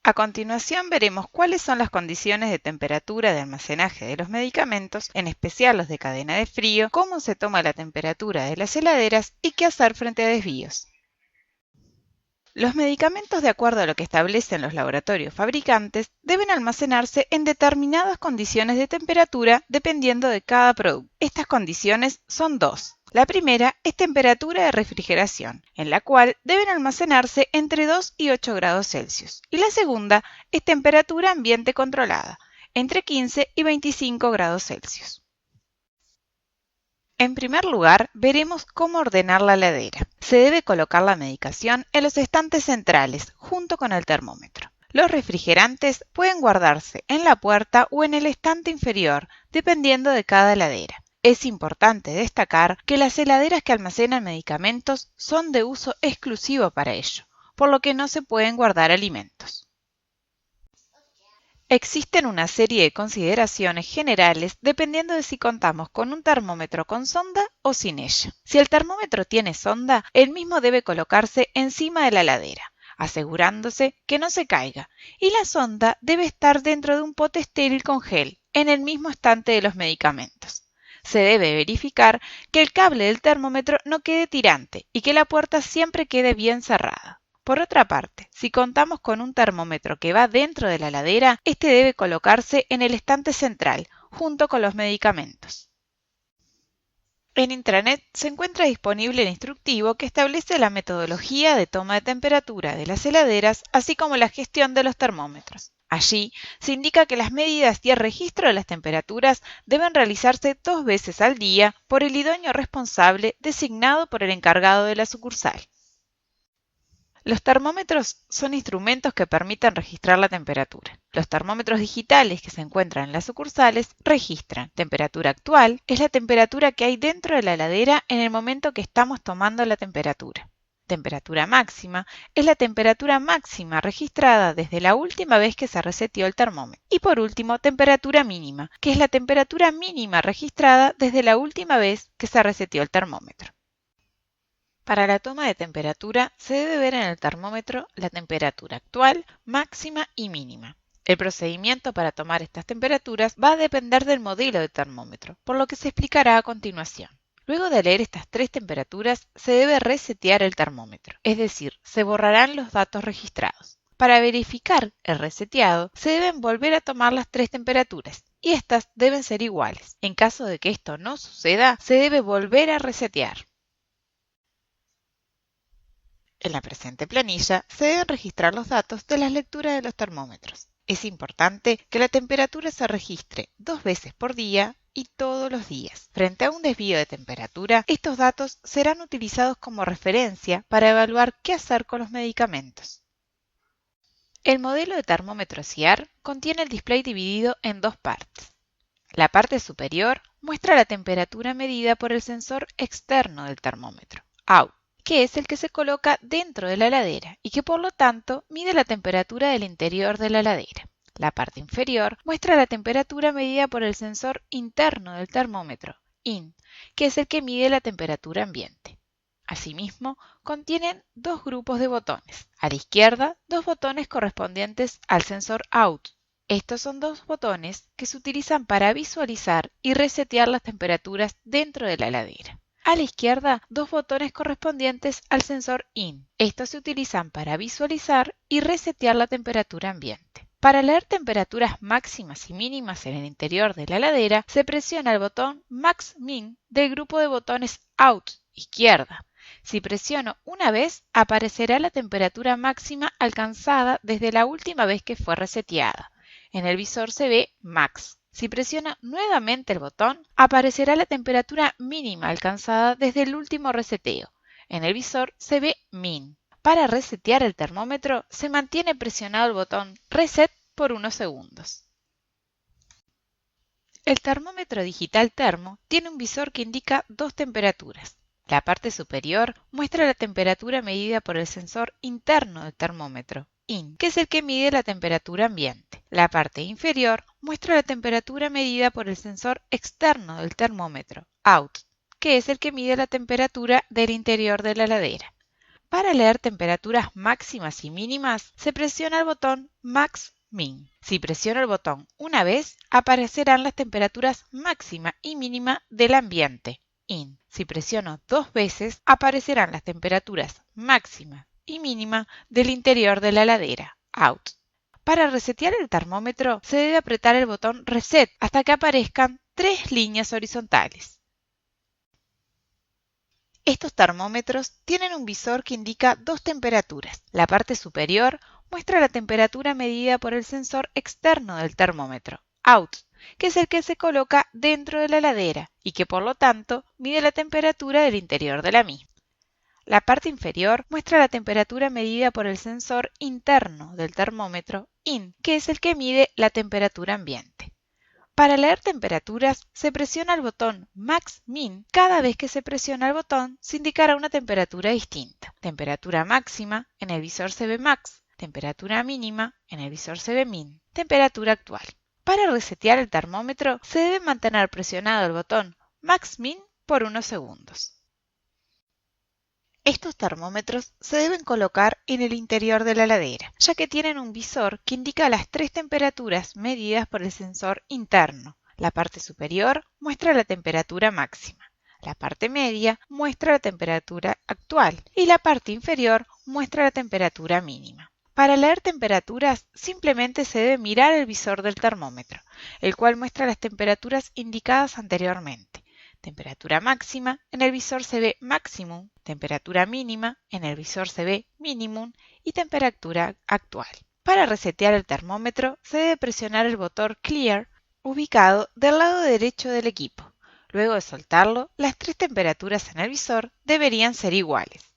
A continuación veremos cuáles son las condiciones de temperatura de almacenaje de los medicamentos, en especial los de cadena de frío, cómo se toma la temperatura de las heladeras y qué hacer frente a desvíos. Los medicamentos, de acuerdo a lo que establecen los laboratorios fabricantes, deben almacenarse en determinadas condiciones de temperatura dependiendo de cada producto. Estas condiciones son dos. La primera es temperatura de refrigeración, en la cual deben almacenarse entre 2 y 8 grados Celsius. Y la segunda es temperatura ambiente controlada, entre 15 y 25 grados Celsius. En primer lugar, veremos cómo ordenar la heladera. Se debe colocar la medicación en los estantes centrales, junto con el termómetro. Los refrigerantes pueden guardarse en la puerta o en el estante inferior, dependiendo de cada heladera. Es importante destacar que las heladeras que almacenan medicamentos son de uso exclusivo para ello, por lo que no se pueden guardar alimentos. Existen una serie de consideraciones generales dependiendo de si contamos con un termómetro con sonda o sin ella. Si el termómetro tiene sonda, el mismo debe colocarse encima de la heladera, asegurándose que no se caiga, y la sonda debe estar dentro de un pote estéril con gel, en el mismo estante de los medicamentos. Se debe verificar que el cable del termómetro no quede tirante y que la puerta siempre quede bien cerrada. Por otra parte, si contamos con un termómetro que va dentro de la heladera, este debe colocarse en el estante central, junto con los medicamentos. En Intranet se encuentra disponible el instructivo que establece la metodología de toma de temperatura de las heladeras, así como la gestión de los termómetros. Allí se indica que las medidas y el registro de las temperaturas deben realizarse 2 veces al día por el idóneo responsable designado por el encargado de la sucursal. Los termómetros son instrumentos que permiten registrar la temperatura. Los termómetros digitales que se encuentran en las sucursales registran temperatura actual, es la temperatura que hay dentro de la heladera en el momento que estamos tomando la temperatura. Temperatura máxima es la temperatura máxima registrada desde la última vez que se reseteó el termómetro. Y por último, temperatura mínima, que es la temperatura mínima registrada desde la última vez que se reseteó el termómetro. Para la toma de temperatura se debe ver en el termómetro la temperatura actual, máxima y mínima. El procedimiento para tomar estas temperaturas va a depender del modelo de termómetro, por lo que se explicará a continuación. Luego de leer estas 3 temperaturas, se debe resetear el termómetro, es decir, se borrarán los datos registrados. Para verificar el reseteado, se deben volver a tomar las 3 temperaturas, y estas deben ser iguales. En caso de que esto no suceda, se debe volver a resetear. En la presente planilla se deben registrar los datos de las lecturas de los termómetros. Es importante que la temperatura se registre 2 veces por día y todos los días. Frente a un desvío de temperatura, estos datos serán utilizados como referencia para evaluar qué hacer con los medicamentos. El modelo de termómetro CIAR contiene el display dividido en 2 partes. La parte superior muestra la temperatura medida por el sensor externo del termómetro, OUT, que es el que se coloca dentro de la heladera y que por lo tanto mide la temperatura del interior de la heladera. La parte inferior muestra la temperatura medida por el sensor interno del termómetro, IN, que es el que mide la temperatura ambiente. Asimismo, contienen 2 grupos de botones. A la izquierda, 2 botones correspondientes al sensor OUT. Estos son 2 botones que se utilizan para visualizar y resetear las temperaturas dentro de la heladera. A la izquierda, 2 botones correspondientes al sensor IN. Estos se utilizan para visualizar y resetear la temperatura ambiente. Para leer temperaturas máximas y mínimas en el interior de la heladera, se presiona el botón Max-Min del grupo de botones OUT, izquierda. Si presiono una vez, aparecerá la temperatura máxima alcanzada desde la última vez que fue reseteada. En el visor se ve Max. Si presiono nuevamente el botón, aparecerá la temperatura mínima alcanzada desde el último reseteo. En el visor se ve Min. Para resetear el termómetro, se mantiene presionado el botón Reset por unos segundos. El termómetro digital Termo tiene un visor que indica 2 temperaturas. La parte superior muestra la temperatura medida por el sensor interno del termómetro, IN, que es el que mide la temperatura ambiente. La parte inferior muestra la temperatura medida por el sensor externo del termómetro, OUT, que es el que mide la temperatura del interior de la heladera. Para leer temperaturas máximas y mínimas, se presiona el botón Max Min. Si presiono el botón una vez, aparecerán las temperaturas máxima y mínima del ambiente, In. Si presiono 2 veces, aparecerán las temperaturas máxima y mínima del interior de la heladera, Out. Para resetear el termómetro, se debe apretar el botón Reset hasta que aparezcan 3 líneas horizontales. Estos termómetros tienen un visor que indica 2 temperaturas. La parte superior muestra la temperatura medida por el sensor externo del termómetro, Out, que es el que se coloca dentro de la heladera y que por lo tanto mide la temperatura del interior de la misma. La parte inferior muestra la temperatura medida por el sensor interno del termómetro, In, que es el que mide la temperatura ambiente. Para leer temperaturas, se presiona el botón Max Min. Cada vez que se presiona el botón, se indicará una temperatura distinta. Temperatura máxima, en el visor se ve Max. Temperatura mínima, en el visor se ve Min. Temperatura actual. Para resetear el termómetro, se debe mantener presionado el botón Max Min por unos segundos. Estos termómetros se deben colocar en el interior de la heladera, ya que tienen un visor que indica las 3 temperaturas medidas por el sensor interno. La parte superior muestra la temperatura máxima, la parte media muestra la temperatura actual y la parte inferior muestra la temperatura mínima. Para leer temperaturas, simplemente se debe mirar el visor del termómetro, el cual muestra las temperaturas indicadas anteriormente. Temperatura máxima, en el visor se ve Maximum, temperatura mínima, en el visor se ve Minimum y temperatura actual. Para resetear el termómetro, se debe presionar el botón Clear, ubicado del lado derecho del equipo. Luego de soltarlo, las 3 temperaturas en el visor deberían ser iguales.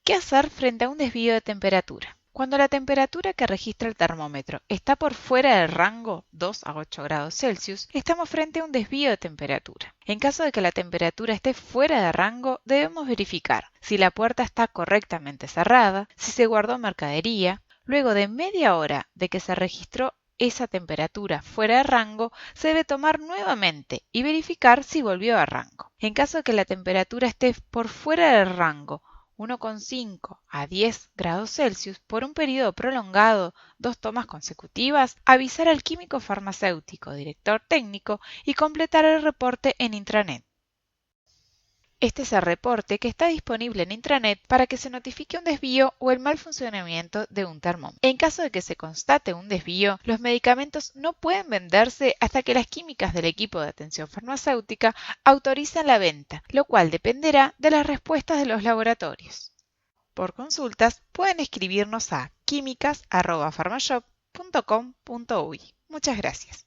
¿Qué hacer frente a un desvío de temperatura? Cuando la temperatura que registra el termómetro está por fuera del rango 2 a 8 grados Celsius, estamos frente a un desvío de temperatura. En caso de que la temperatura esté fuera de rango, debemos verificar si la puerta está correctamente cerrada, si se guardó mercadería. Luego de media hora de que se registró esa temperatura fuera de rango, se debe tomar nuevamente y verificar si volvió a rango. En caso de que la temperatura esté por fuera del rango 1,5 a 10 grados Celsius por un periodo prolongado, 2 tomas consecutivas, avisar al químico farmacéutico, director técnico y completar el reporte en intranet. Este es el reporte que está disponible en intranet para que se notifique un desvío o el mal funcionamiento de un termómetro. En caso de que se constate un desvío, los medicamentos no pueden venderse hasta que las químicas del equipo de atención farmacéutica autoricen la venta, lo cual dependerá de las respuestas de los laboratorios. Por consultas, pueden escribirnos a químicas@farmashop.com.uy. Muchas gracias.